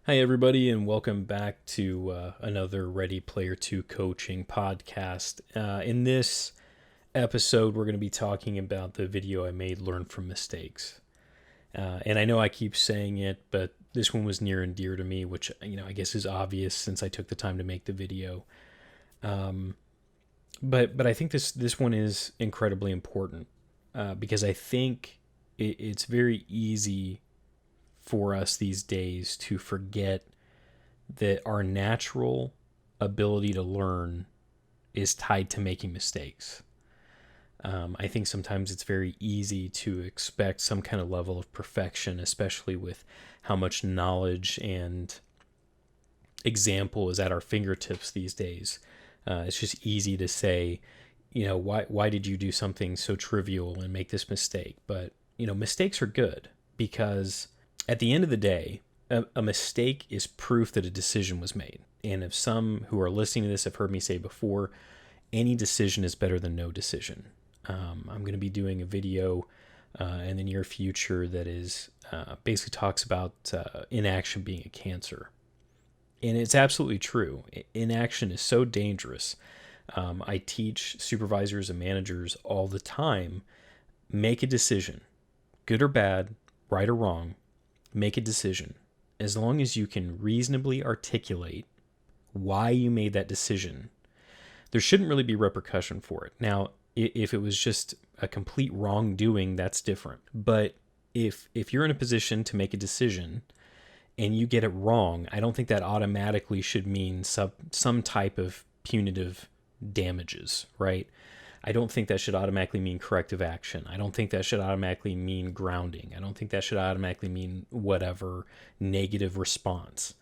Hi, everybody, and welcome back to another Ready Player 2 coaching podcast. In this episode, we're going to be talking about the video I made, Learn from Mistakes. And I know I keep saying it, but this one was near and dear to me, which, I guess is obvious since I took the time to make the video. But I think this one is incredibly important because I think it's very easy for us these days to forget that our natural ability to learn is tied to making mistakes. I think sometimes it's very easy to expect some kind of level of perfection, especially with how much knowledge and example is at our fingertips these days. It's just easy to say, why did you do something so trivial and make this mistake? But, mistakes are good because at the end of the day, a mistake is proof that a decision was made. And if some who are listening to this have heard me say before, any decision is better than no decision. I'm going to be doing a video in the near future that is basically talks about inaction being a cancer. And it's absolutely true. Inaction is so dangerous. I teach supervisors and managers all the time, make a decision, good or bad, right or wrong. Make a decision. As long as you can reasonably articulate why you made that decision, there shouldn't really be repercussion for it. Now, if it was just a complete wrongdoing, that's different. But if you're in a position to make a decision and you get it wrong, I don't think that automatically should mean some type of punitive damages, right? I don't think that should automatically mean corrective action. I don't think that should automatically mean grounding. I don't think that should automatically mean whatever negative response.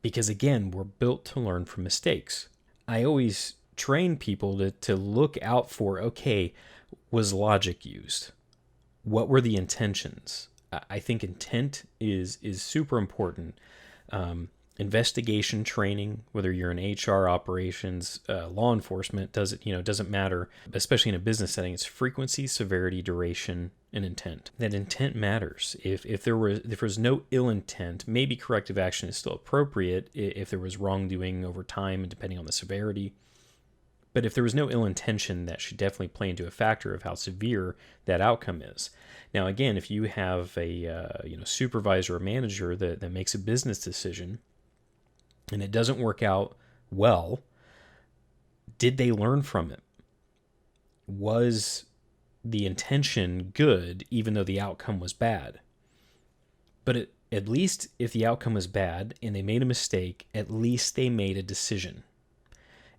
Because again, we're built to learn from mistakes. I always train people to look out for, okay, was logic used? What were the intentions? I think intent is super important. Investigation training, whether you're in HR operations, law enforcement, doesn't matter, especially in a business setting. It's frequency, severity, duration, and intent. That intent matters. If there was no ill intent, maybe corrective action is still appropriate if there was wrongdoing over time and depending on the severity. But if there was no ill intention, that should definitely play into a factor of how severe that outcome is. Now, again, if you have a supervisor or manager that makes a business decision and it doesn't work out well, did they learn from it? Was the intention good even though the outcome was bad? But at least if the outcome was bad and they made a mistake, at least they made a decision.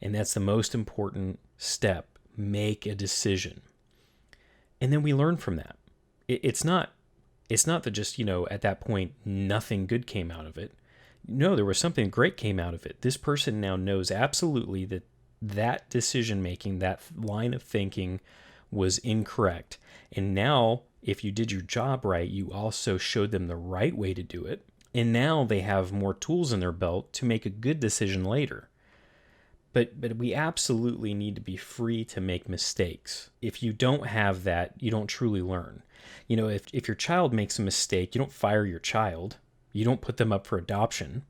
And that's the most important step. Make a decision. And then we learn from that. It's not that just, at that point, nothing good came out of it. No, there was something great came out of it. This person now knows absolutely that decision making, that line of thinking was incorrect. And now, if you did your job right, you also showed them the right way to do it. And now they have more tools in their belt to make a good decision later. But we absolutely need to be free to make mistakes. If you don't have that, you don't truly learn. If your child makes a mistake, you don't fire your child. You don't put them up for adoption.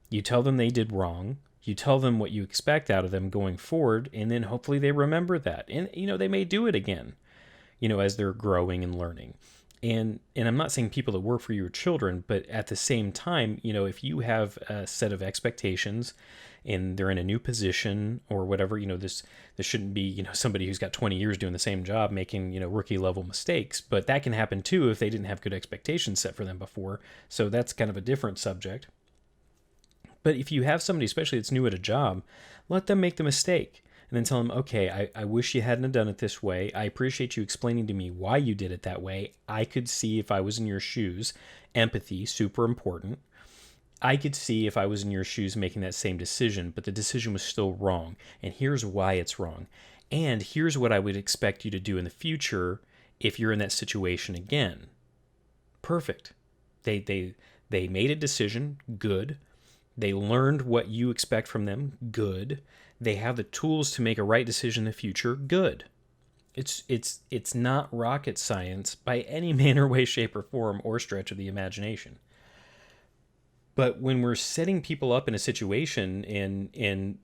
You tell them they did wrong. You tell them what you expect out of them going forward, and then hopefully they remember that. And, they may do it again, as they're growing and learning. And I'm not saying people that work for your children, but at the same time, if you have a set of expectations and they're in a new position or whatever, this shouldn't be, somebody who's got 20 years doing the same job making, rookie level mistakes, but that can happen too if they didn't have good expectations set for them before. So that's kind of a different subject. But if you have somebody, especially that's new at a job, let them make the mistake. And then tell them, okay, I wish you hadn't done it this way. I appreciate you explaining to me why you did it that way. I could see if I was in your shoes. Empathy, super important. I could see if I was in your shoes making that same decision, but the decision was still wrong. And here's why it's wrong. And here's what I would expect you to do in the future if you're in that situation again. Perfect. They made a decision, good. They learned what you expect from them, good. They have the tools to make a right decision in the future, good. It's not rocket science by any manner, way, shape, or form, or stretch of the imagination. But when we're setting people up in a situation and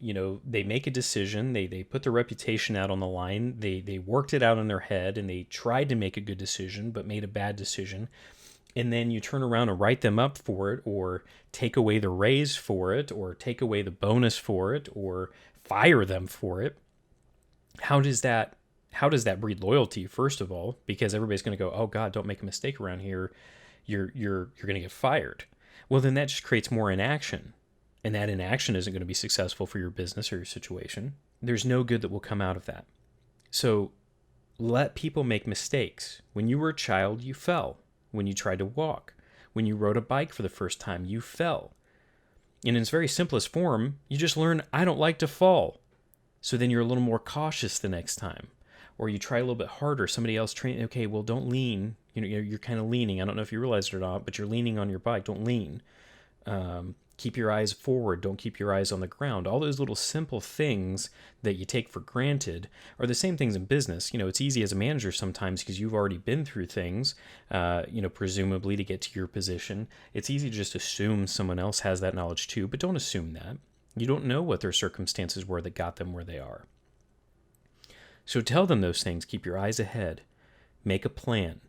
they make a decision, they put their reputation out on the line, they worked it out in their head and they tried to make a good decision but made a bad decision, and then you turn around and write them up for it, or take away the raise for it, or take away the bonus for it, or fire them for it, how does that breed loyalty? First of all, because everybody's going to go, oh God, don't make a mistake around here, you're going to get fired. Well, then that just creates more inaction, and that inaction isn't going to be successful for your business or your situation. There's no good that will come out of that. So let people make mistakes. When you were a child, you fell. When you tried to walk, when you rode a bike for the first time, you fell. And in its very simplest form, you just learn, I don't like to fall. So then you're a little more cautious the next time. Or you try a little bit harder. Somebody else train, okay, well, don't lean. You're kind of leaning. I don't know if you realize it or not, but you're leaning on your bike. Don't lean. Keep your eyes forward. Don't keep your eyes on the ground. All those little simple things that you take for granted are the same things in business. It's easy as a manager sometimes because you've already been through things, presumably to get to your position. It's easy to just assume someone else has that knowledge too, but don't assume that. You don't know what their circumstances were that got them where they are. So tell them those things. Keep your eyes ahead. Make a plan.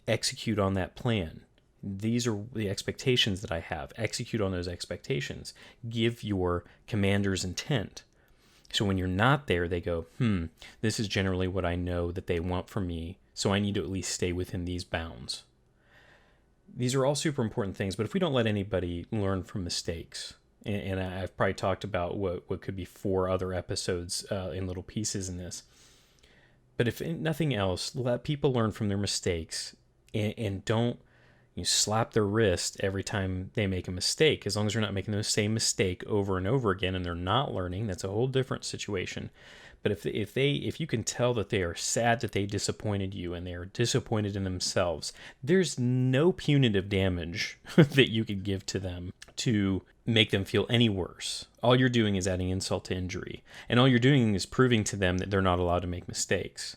Execute on that plan. These are the expectations that I have. Execute on those expectations. Give your commander's intent. So when you're not there, they go, this is generally what I know that they want from me, so I need to at least stay within these bounds. These are all super important things, but if we don't let anybody learn from mistakes, and I've probably talked about what could be 4 other episodes in little pieces in this, but if nothing else, let people learn from their mistakes, and don't slap their wrist every time they make a mistake. As long as they're not making the same mistake over and over again and they're not learning, that's a whole different situation. But if you can tell that they are sad that they disappointed you and they are disappointed in themselves, there's no punitive damage that you could give to them to make them feel any worse. All you're doing is adding insult to injury, and all you're doing is proving to them that they're not allowed to make mistakes.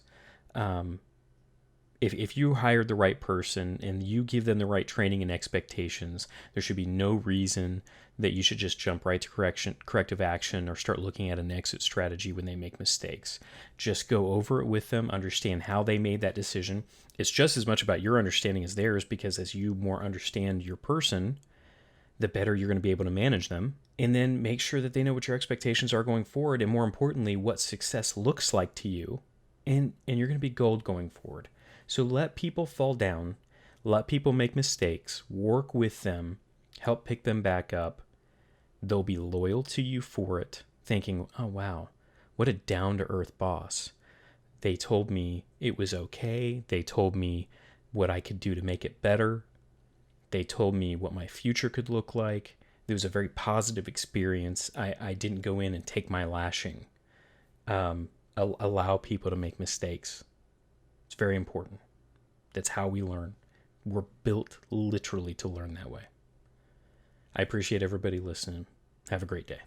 If you hired the right person and you give them the right training and expectations, there should be no reason that you should just jump right to corrective action or start looking at an exit strategy when they make mistakes. Just go over it with them, understand how they made that decision. It's just as much about your understanding as theirs, because as you more understand your person, the better you're going to be able to manage them. And then make sure that they know what your expectations are going forward, and more importantly, what success looks like to you. And you're going to be gold going forward. So let people fall down, let people make mistakes, work with them, help pick them back up. They'll be loyal to you for it, thinking, oh wow, what a down-to-earth boss. They told me it was okay. They told me what I could do to make it better. They told me what my future could look like. It was a very positive experience. I didn't go in and take my lashing. Allow people to make mistakes. It's very important. That's how we learn. We're built literally to learn that way. I appreciate everybody listening. Have a great day.